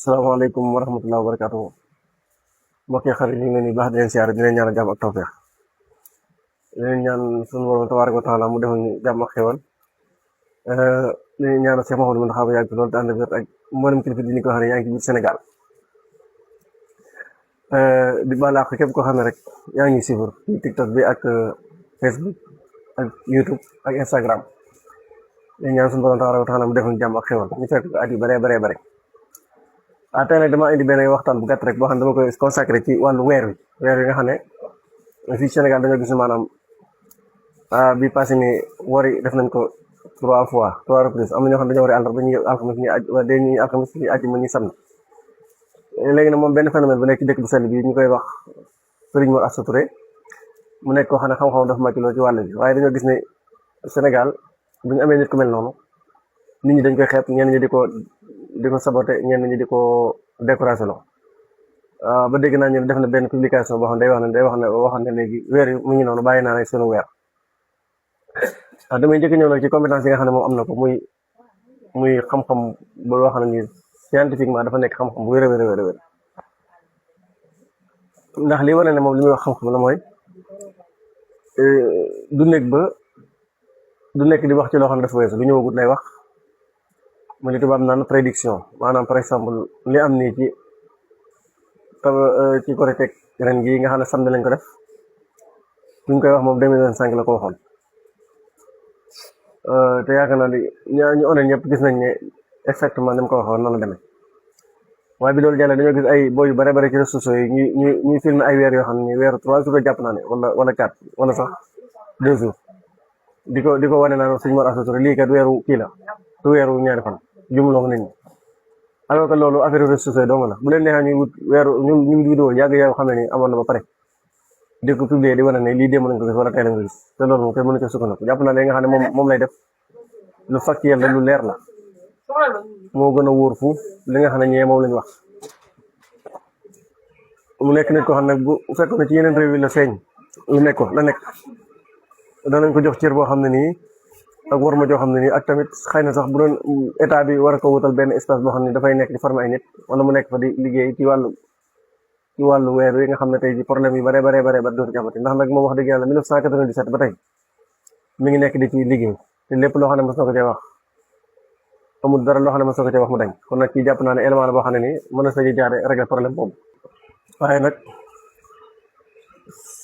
Assalamualaikum warahmatullahi wabarakatuh. Mbokk yi xarit ñu ngi leen di baax di leen siyaare di leen ñaanal jàmm ak tawfeex di leen ñaan sunu borom tabaaraka wa taala mu defal ñu jàmm ak xewal di leen ñaanal Cheikh Mouhamadou Mountakha ba yàgg loolu te ànd ak wér ak mboolem kilifa di ñu ko xam ne yaa ngi ci biir Sénégal di baal àq képp koo xam ne rek yaa ngi suivre ci TikTok bi ak Facebook ak YouTube ak Instagram di leen ñaan sunu borom tabaaraka wa taala mu defal ñu jàmm ak xewal ñu fekk ko at yu bare tey nag dama indi benn waxtaan bu gàtt rek boo xam ne dama koy consacré ci wàllu weer wi nga xam ne fii Sénégal dañoo gis ne maanaam bi passé ni wari def nañ ko 3 reprises am na ñoo xam ne dañoo wari àllarba ñuy alxames ñuy aj wala ñuy alxames ñuy àjjuma ñuy samedi léegi nag moom benn phénomène bu nekk ci dëkk bu sell bi ñu koy wax Serigne Mor Asta Touré mu nekk koo xam ne xam-xam dafa màcc loolu ci wàll bi waaye dañoo gis ne Sénégal bu ñu amee nit ku mel noonu nit ñi dañ koy xeeb ñenn ñi di ko saboté ñenn ñi di ko découragé lo ba dégg naa ñu def na benn publication boo xam ne day wax ne léegi weer yi mu ngi noonu bàyyi naa ne sunu weer damay njëkk ñëw nag ci compétence yi nga xam ne moom am na ko muy xam-xam boo xam ne ni scientifiquement dafa nekk xam-xam bu wér ndax li wane ne moom li muy wax xam-xam la mooy du nekk di wax ci loo xam ne dafa weesu lu ñëwagut lay wax mu li tubaab naan prédiction maanaam par exemple li am nii ci Korité ren gi nga xam ne samedi lañ ko def ñu koy wax moom 2025 la ko waxoon te yaakaar naa ni ñu one ñëpp gis nañ ne exactement ni mu ko waxoon noonu la demee waaye bi loolu jàllee dañoo gis ay boy yu bare ci réseaux sociaux yi ñuy filmer ay weer yoo xam ne weeru 3 jours la jàpp naa ne wala 4 wala sax 2 jours di ko wane naan Serigne Mor Asta Touré lii kat weeru kii la du weeru ñaari fan jumloo ko nit ñi alors que loolu affaire réseaux sociaux dong la bu leen neexee ñuy wut weeru ñu vidéo yàgg xam ne ni amoon na ba pare di ko publier di wane ne lii démb nañ ko gis wala tey lañ ko gis te loolu moom kenn mënu ko sukkandiku jàpp naa ne nga xam ne moom lay def lu factuel la lu leer la moo gën a wóor fuuf li nga xam ne ñee moom lañ wax mu nekk nit ko xam ne bu fekkoon ne ci yeneen réew yi la feeñ lu nekkoon la nekk danañ ko jox cër boo xam ne nii ak war ma joo xam ne nii ak tamit xëy na sax bu doon état bi war a ko wutal benn espace boo xam ne dafay nekk di former ay nit wala mu nekk fa di liggéey ci wàllu weer wi nga xam ne tey ji problème yi bare ba dootu jamati ndax nag moom wax dëgg yàlla 1997 ba tey mi ngi nekk di ci liggéey te lépp loo xam ne mos na ko cee wax amul dara loo xam ne mos na ko cee wax mu dañ kon nag kii jàpp naa ne élément la boo xam ne nii mën na sañu jaare régler problème boobu waaye nag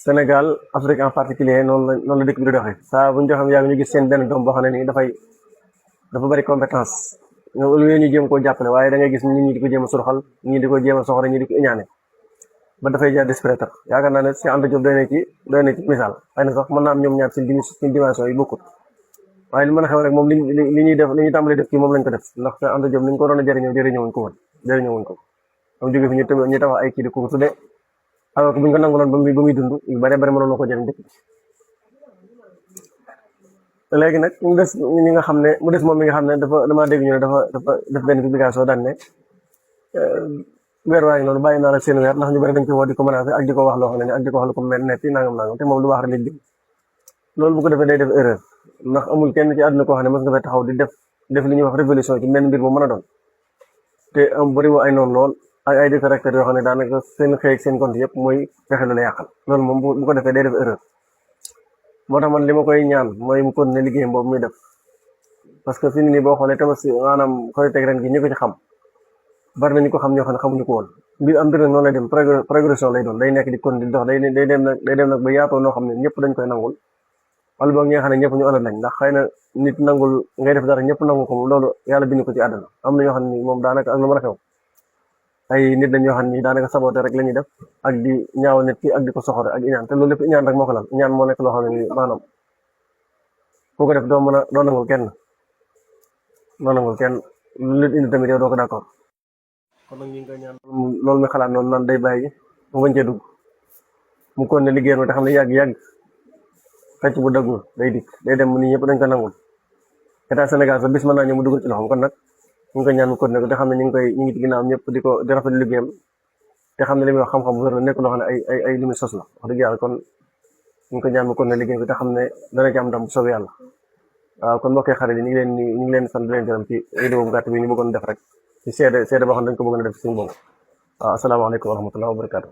Sénégal Afrique en particulier noonu la dëkk bi di doxee saa bu ñu joxee yàgg ñu gis seen benn doom boo xam ne nii dafa bari compétence ñoom lu ñu jéem koo jàppale waaye da ngay gis nit ñi di ko jéem a surxal ñii di ko jéem a soxore ñii di ko iñaane ba dafay jaar disparaître yaakaar naa ne si Anta Diop doy na ci misaal xëy na sax mën naa am ñoom ñaar seen dimension yi bokkut waaye li mën a xew rek moom li ñuy tàmbali def kii moom lañ ko def ndax Anta Diop li ñu ko doon a jëriñoo wuñ ko moom jóge fi ñu tabax ay kii di ko tudde alors que bu ñu ko nanguloon ba muy dund yu bare mënoon na ko jëriñ dëkk léegi nag mu des moom mi nga xam ne dama dégg ñu ne dafa def benn publication daan ne weer waa ngi noonu bàyyi naa la seen weer ndax ñu bari dañ ko wax di ko menacé ak di ko wax loo xam ne ak di ko wax lu ko mel netti nangam te moom lu wax rek lañ dégg loolu bu ko defee day def erreur ndax amul kenn ci àdduna koo xam ne mos nga fay taxaw di def li ñuy wax révolution ci benn mbir mu mën a doon te am bari woo ay noonu lool ak ay détracteurs yoo xam ne daanaka seen xëy ak seen compte yëpp mooy fexe lu la yàqal loolu moom bu ko defee day def erreur moo tax man li ma koy ñaan mooy mu continuer liggéeyam boobu muy def parce que fi mu nii boo xoolee tamit maanaam Korité ren gi ñi ko ci xam bari na ñu ko xam ñoo xam ne xamuñu ko woon am mbir nag noonu lay dem progression lay doon day nekk di continuer di dox day dem nag ba yaatoo noo xam ne ñëpp dañ koy nangul wala boog ñi nga xam ne ñëpp ñu ëllëg lañ ndax xëy na nit nangul ngay def dara ñëpp nangu ko loolu yàlla bind ko ci àdduna am na ñoo xam ne moom daanaka ak lu mën a xew ay nit dañ ñoo xam ni daanaka saboté rek la ñuy def ak di ñaaw nit ki ak di ko soxore ak iñaan te loolu lépp iñaan rek moo ko lal iñaan moo nekk loo xam ne ni maanaam ku ko def doo nangul kenn lu nit indi tamit yow doo ko d'accord kon nag ñu ngi koy ñaan loolu mi xalaat noonu naan day bàyyi mu bañ cee dugg mu kon ne liggéeyam te xam ne yàgg xëcc bu daggul day dikk day dem nit ñëpp dañ ko nangul état Sénégal sax bis mën naa ñëw mu dugal ci loxoom kon nag ñu ngi koy ñaan mu continuer ko te xam ne ñu ngi ci ginnaaw ñëpp di rafetlu liggéeyam te xam ne li muy wax xam-xam bu wér la nekk loo xam ne ay li muy sos la wax dëgg yàlla kon ñu ngi koy ñaan mu continuer liggéeyam ko te xam ne dana ci am ndam bu soobee yàlla waaw kon mbokk xarit yi ñu ngi leen sant di leen gërëm ci vidéo bu gàtt bi ñu bëggoon def rek ci seede boo xam ne dañ ko bëgg a def suñu boobu waaw asalaamaaleykum wa rahmatulah wa barakaatu.